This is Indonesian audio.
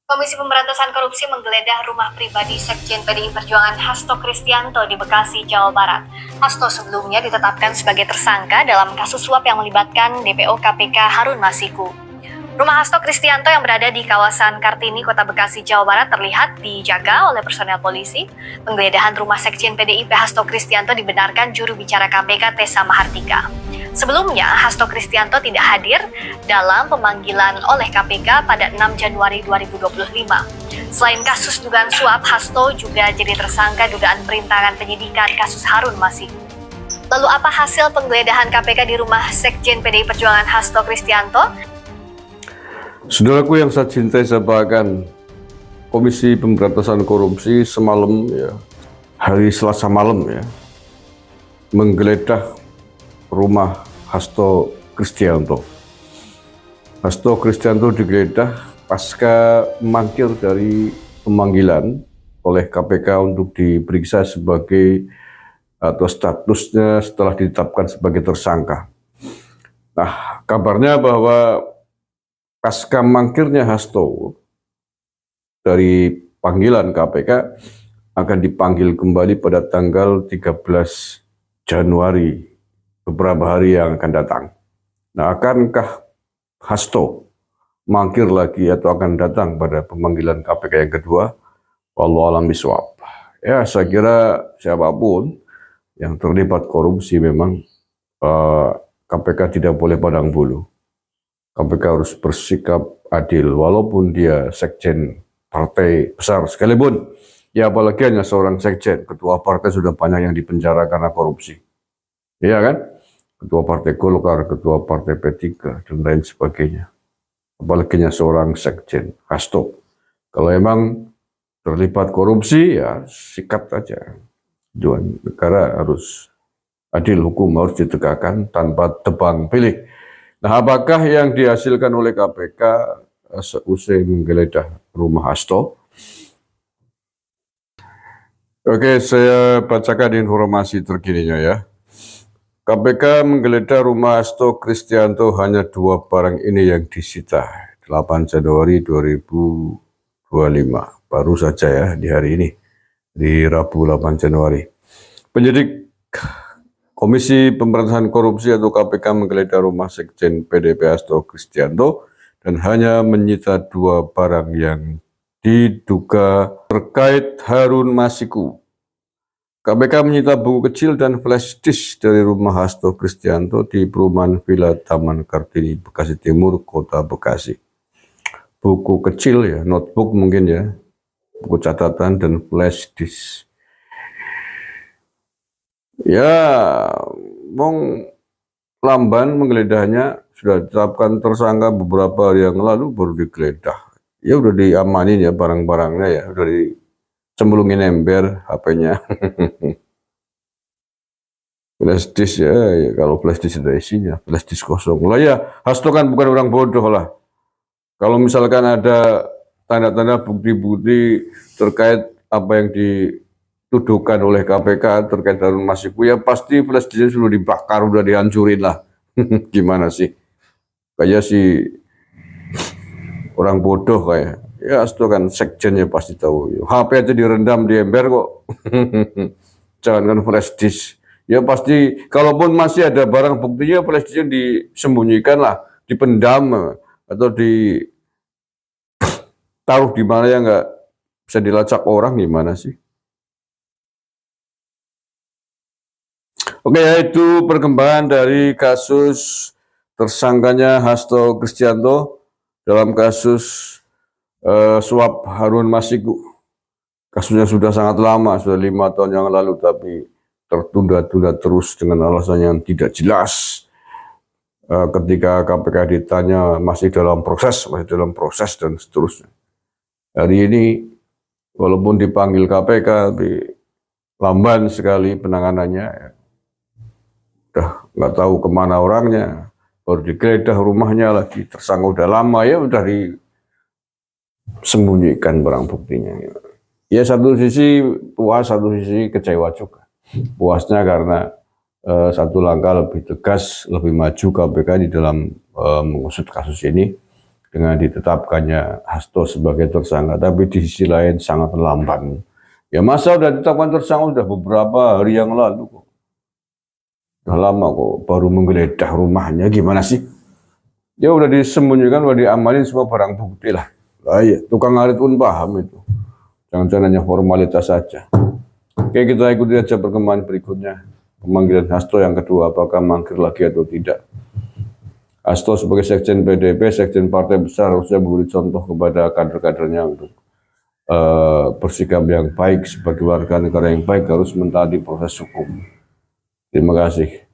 Komisi Pemberantasan Korupsi menggeledah rumah pribadi Sekjen PDI Perjuangan Hasto Kristianto di Bekasi, Jawa Barat. Hasto sebelumnya ditetapkan sebagai tersangka dalam kasus suap yang melibatkan DPO KPK Harun Masiku. Rumah Hasto Kristianto yang berada di kawasan Kartini, Kota Bekasi, Jawa Barat terlihat dijaga oleh personel polisi. Penggeledahan rumah Sekjen PDIP Hasto Kristianto dibenarkan juru bicara KPK Tessa Mahardika. Sebelumnya, Hasto Kristianto tidak hadir dalam pemanggilan oleh KPK pada 6 Januari 2025. Selain kasus dugaan suap, Hasto juga jadi tersangka dugaan perintangan penyidikan kasus Harun Masiku. Lalu apa hasil penggeledahan KPK di rumah Sekjen PDI Perjuangan Hasto Kristianto? Saudaraku yang saya cintai, saya bahkan Komisi Pemberantasan Korupsi semalam hari Selasa malam menggeledah rumah Hasto Kristianto. Hasto Kristianto digeledah pasca mangkir dari pemanggilan oleh KPK untuk diperiksa sebagai atau statusnya setelah ditetapkan sebagai tersangka. Nah, kabarnya bahwa pasca mangkirnya Hasto dari panggilan KPK akan dipanggil kembali pada tanggal 13 Januari, beberapa hari yang akan datang. Nah, akankah Hasto mangkir lagi atau akan datang pada pemanggilan KPK yang kedua? Wallahu a'lam bishawab. Ya, saya kira siapapun yang terlibat korupsi memang KPK tidak boleh pandang bulu. KPK harus bersikap adil, walaupun dia sekjen partai besar sekalipun. Ya, apalagi hanya seorang sekjen, ketua partai sudah banyak yang dipenjara karena korupsi. Iya kan? Ketua partai Golkar, ketua partai P3, dan lain sebagainya. Apalagi hanya seorang sekjen, Hasto. Kalau emang terlibat korupsi, ya sikat aja. Tujuan negara harus adil, hukum harus ditegakkan tanpa tebang pilih. Nah, apakah yang dihasilkan oleh KPK seusai menggeledah rumah Hasto? Oke, saya bacakan informasi terkininya ya. KPK menggeledah rumah Hasto Kristianto, hanya 2 barang ini yang disita. 8 Januari 2025, baru saja ya di hari ini, di Rabu 8 Januari. Penyidik Komisi Pemberantasan Korupsi atau KPK menggeledah rumah Sekjen PDIP Hasto Kristianto dan hanya menyita 2 barang yang diduga terkait Harun Masiku. KPK menyita buku kecil dan flash disk dari rumah Hasto Kristianto di perumahan Villa Taman Kartini, Bekasi Timur, Kota Bekasi. Buku kecil ya, notebook mungkin ya, buku catatan dan flash disk. Ya, lamban menggeledahnya sudah ditetapkan tersangka beberapa hari yang lalu, baru digeledah. Ya udah diamanin ya barang-barangnya ya, udah dicemplungin ember HP-nya. Flash disk ya, kalau flash disk ada isinya, flash disk kosong. Lah ya, Hasto kan bukan orang bodoh lah. Kalau misalkan ada tanda-tanda bukti-bukti terkait apa yang dituduhkan oleh KPK terkait Harun Masiku, ya pasti flash disk sudah dibakar, udah dihancurin lah. Gimana sih? Kayak si orang bodoh kayak. Ya Hasto kan sekjennya pasti tahu. HP aja direndam di ember kok. Jangankan flash disk. Ya pasti, kalaupun masih ada barang buktinya, flash disknya disembunyikan lah, dipendam atau ditaruh di mana ya nggak bisa dilacak orang, gimana sih? Oke, yaitu perkembangan dari kasus tersangkanya Hasto Kristianto dalam kasus suap Harun Masiku. Kasusnya sudah sangat lama, sudah 5 tahun yang lalu, tapi tertunda-tunda terus dengan alasan yang tidak jelas. Ketika KPK ditanya masih dalam proses dan seterusnya. Hari ini walaupun dipanggil KPK, tapi lamban sekali penanganannya. Udah nggak tahu kemana orangnya, baru digeledah rumahnya lagi, tersangka udah lama ya, udah disembunyikan barang buktinya. Ya satu sisi puas, satu sisi kecewa juga. Puasnya karena satu langkah lebih tegas, lebih maju KPK di dalam mengusut kasus ini. dengan ditetapkannya Hasto sebagai tersangka, tapi di sisi lain sangat lamban. Ya masa udah ditetapkan tersangka udah beberapa hari yang lalu kok. Udah lama kok baru menggeledah rumahnya, gimana sih? Ya udah disembunyikan, udah diamalin semua barang bukti lah. Lah iya, tukang ngarit pun paham itu. Jangan-jangan hanya formalitas saja. Oke, kita ikuti aja perkembangan berikutnya. Pemanggilan Hasto yang kedua, apakah mangkir lagi atau tidak? Hasto sebagai sekjen PDIP, sekjen partai besar, harusnya memberi contoh kepada kader-kadernya untuk bersikap yang baik sebagai warga negara yang baik, harus mentaati proses hukum. Terima kasih.